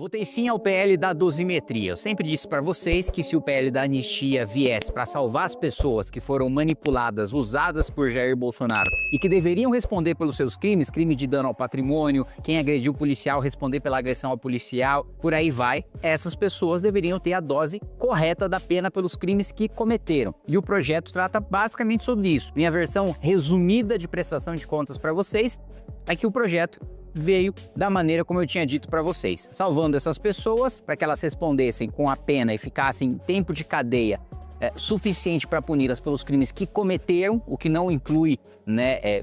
Votei sim ao PL da dosimetria. Eu sempre disse para vocês que se o PL da anistia viesse para salvar as pessoas que foram manipuladas, usadas por Jair Bolsonaro e que deveriam responder pelos seus crimes, crime de dano ao patrimônio, quem agrediu o policial responder pela agressão ao policial, por aí vai, essas pessoas deveriam ter a dose correta da pena pelos crimes que cometeram. E o projeto trata basicamente sobre isso. Minha versão resumida de prestação de contas para vocês é que o projeto veio da maneira como eu tinha dito para vocês, salvando essas pessoas para que elas respondessem com a pena e ficassem em tempo de cadeia suficiente para puni-las pelos crimes que cometeram, o que não inclui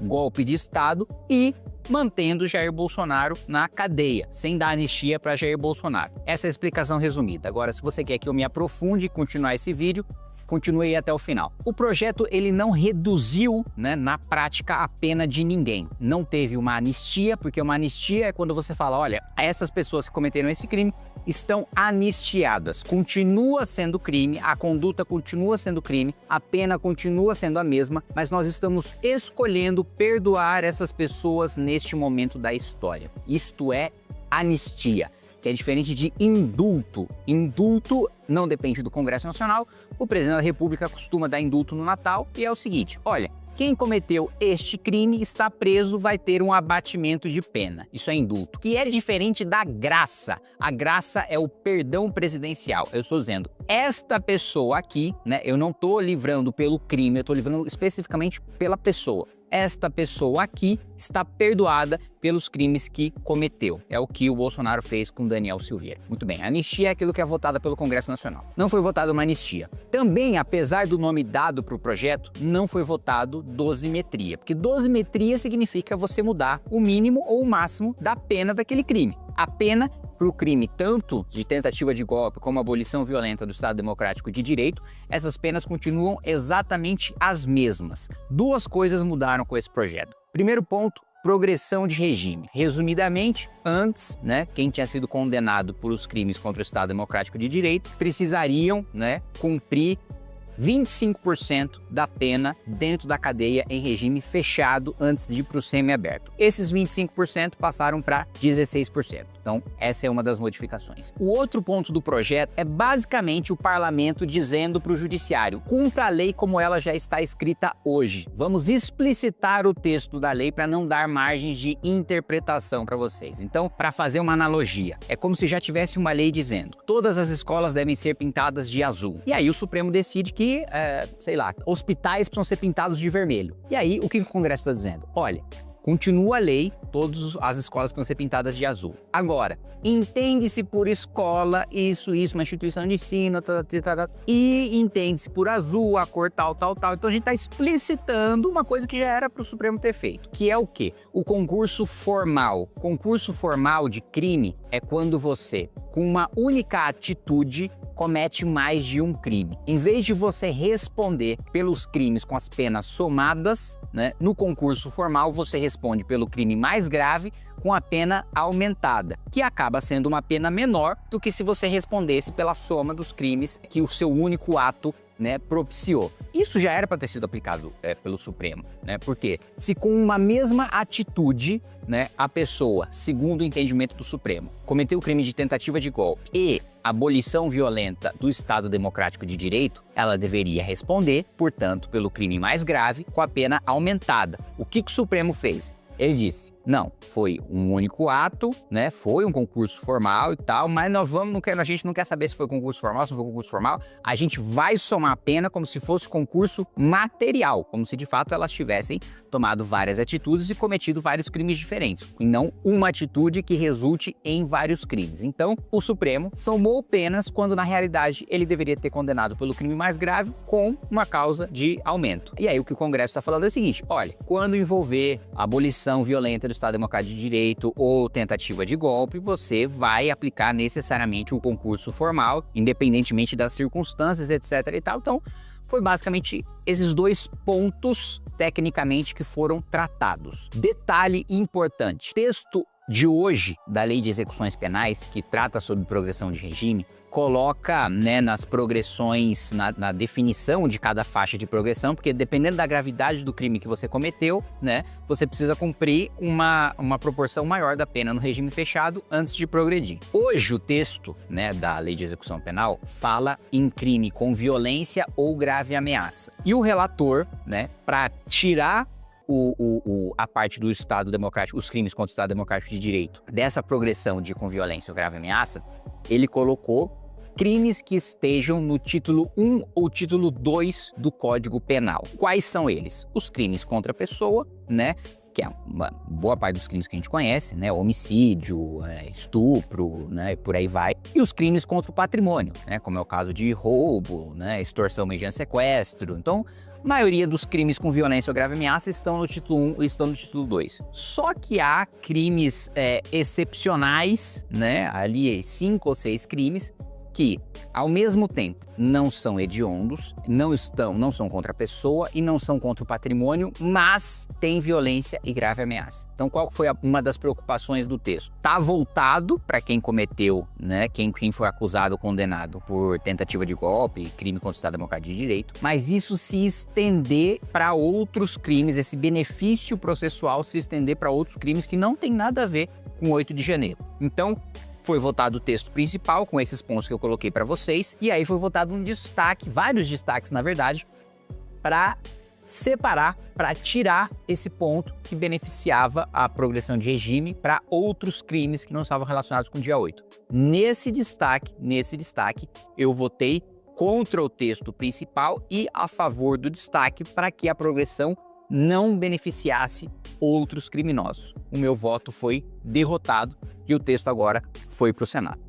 golpe de Estado, e mantendo Jair Bolsonaro na cadeia, sem dar anistia para Jair Bolsonaro. Essa é a explicação resumida. Agora, se você quer que eu me aprofunde e continuar esse vídeo, continue até o final. O projeto ele não reduziu, na prática, a pena de ninguém. Não teve uma anistia, porque uma anistia é quando você fala, olha, essas pessoas que cometeram esse crime estão anistiadas. Continua sendo crime, a conduta continua sendo crime, a pena continua sendo a mesma, mas nós estamos escolhendo perdoar essas pessoas neste momento da história. Isto é anistia, que é diferente de indulto. Indulto não depende do Congresso Nacional, o presidente da República costuma dar indulto no Natal e é o seguinte, olha, quem cometeu este crime está preso, vai ter um abatimento de pena. Isso é indulto, que é diferente da graça. A graça é o perdão presidencial. Eu estou dizendo, esta pessoa aqui, eu não estou livrando pelo crime, eu estou livrando especificamente pela pessoa. Esta pessoa aqui está perdoada pelos crimes que cometeu. É o que o Bolsonaro fez com Daniel Silveira. Muito bem, a anistia é aquilo que é votada pelo Congresso Nacional. Não foi votada uma anistia. Também, apesar do nome dado para o projeto, não foi votado dosimetria, porque dosimetria significa você mudar o mínimo ou o máximo da pena daquele crime. A pena para o crime tanto de tentativa de golpe como abolição violenta do Estado Democrático de Direito, essas penas continuam exatamente as mesmas. Duas coisas mudaram com esse projeto. Primeiro ponto, progressão de regime. Resumidamente, antes, quem tinha sido condenado por os crimes contra o Estado Democrático de Direito precisariam, cumprir 25% da pena dentro da cadeia em regime fechado antes de ir para o semiaberto. Esses 25% passaram para 16%. Então, essa é uma das modificações. O outro ponto do projeto é basicamente o parlamento dizendo para o judiciário, cumpra a lei como ela já está escrita hoje. Vamos explicitar o texto da lei para não dar margens de interpretação para vocês. Então, para fazer uma analogia, é como se já tivesse uma lei dizendo, todas as escolas devem ser pintadas de azul. E aí o Supremo decide que, hospitais precisam ser pintados de vermelho. E aí, o que o Congresso está dizendo? Olha, continua a lei, todas as escolas precisam ser pintadas de azul. Agora, entende-se por escola, isso, uma instituição de ensino, e entende-se por azul, a cor tal. Então a gente está explicitando uma coisa que já era para o Supremo ter feito, que é o quê? O concurso formal. Concurso formal de crime é quando você, com uma única atitude, comete mais de um crime. Em vez de você responder pelos crimes com as penas somadas, no concurso formal você responde pelo crime mais grave com a pena aumentada, que acaba sendo uma pena menor do que se você respondesse pela soma dos crimes que o seu único ato propiciou. Isso já era para ter sido aplicado pelo Supremo, porque se com uma mesma atitude, a pessoa, segundo o entendimento do Supremo, cometeu o crime de tentativa de golpe e abolição violenta do Estado Democrático de Direito, ela deveria responder, portanto, pelo crime mais grave com a pena aumentada. O que o Supremo fez? Ele disse, não, foi um único ato, foi um concurso formal e tal, mas a gente não quer saber se foi concurso formal, se não foi concurso formal, a gente vai somar a pena como se fosse concurso material, como se de fato elas tivessem tomado várias atitudes e cometido vários crimes diferentes, e não uma atitude que resulte em vários crimes. Então, o Supremo somou penas quando na realidade ele deveria ter condenado pelo crime mais grave com uma causa de aumento. E aí o que o Congresso está falando é o seguinte, olha, quando envolver abolição violenta do Estado Democrático de Direito ou tentativa de golpe, você vai aplicar necessariamente um concurso formal, independentemente das circunstâncias, etc. e tal. Então, foi basicamente esses dois pontos, tecnicamente, que foram tratados. Detalhe importante, texto de hoje da Lei de Execuções Penais, que trata sobre progressão de regime, coloca, né, nas progressões, na definição de cada faixa de progressão, porque dependendo da gravidade do crime que você cometeu, né, você precisa cumprir uma proporção maior da pena no regime fechado antes de progredir. Hoje o texto, né, da Lei de Execução Penal fala em crime com violência ou grave ameaça. E o relator, né, para tirar a parte do Estado Democrático, os crimes contra o Estado Democrático de Direito, dessa progressão de com violência ou grave ameaça, ele colocou crimes que estejam no título 1 ou título 2 do Código Penal. Quais são eles? Os crimes contra a pessoa, né? Que é uma boa parte dos crimes que a gente conhece, né? Homicídio, estupro, né? E por aí vai. E os crimes contra o patrimônio, né? Como é o caso de roubo, né? Extorsão mediante sequestro. Então, a maioria dos crimes com violência ou grave ameaça estão no título 1 e estão no título 2. Só que há crimes excepcionais, né? Ali 5 ou 6 crimes que, ao mesmo tempo, não são hediondos, não são contra a pessoa e não são contra o patrimônio, mas têm violência e grave ameaça. Então, qual foi uma das preocupações do texto? Está voltado para quem cometeu, né, quem foi acusado ou condenado por tentativa de golpe, crime contra o Estado Democrático de Direito, mas isso se estender para outros crimes, esse benefício processual se estender para outros crimes que não tem nada a ver com 8 de janeiro. Então, foi votado o texto principal, com esses pontos que eu coloquei para vocês, e aí foi votado um destaque, vários destaques, na verdade, para separar, para tirar esse ponto que beneficiava a progressão de regime para outros crimes que não estavam relacionados com o dia 8. Nesse destaque, eu votei contra o texto principal e a favor do destaque para que a progressão não beneficiasse outros criminosos. O meu voto foi derrotado e o texto agora foi para o Senado.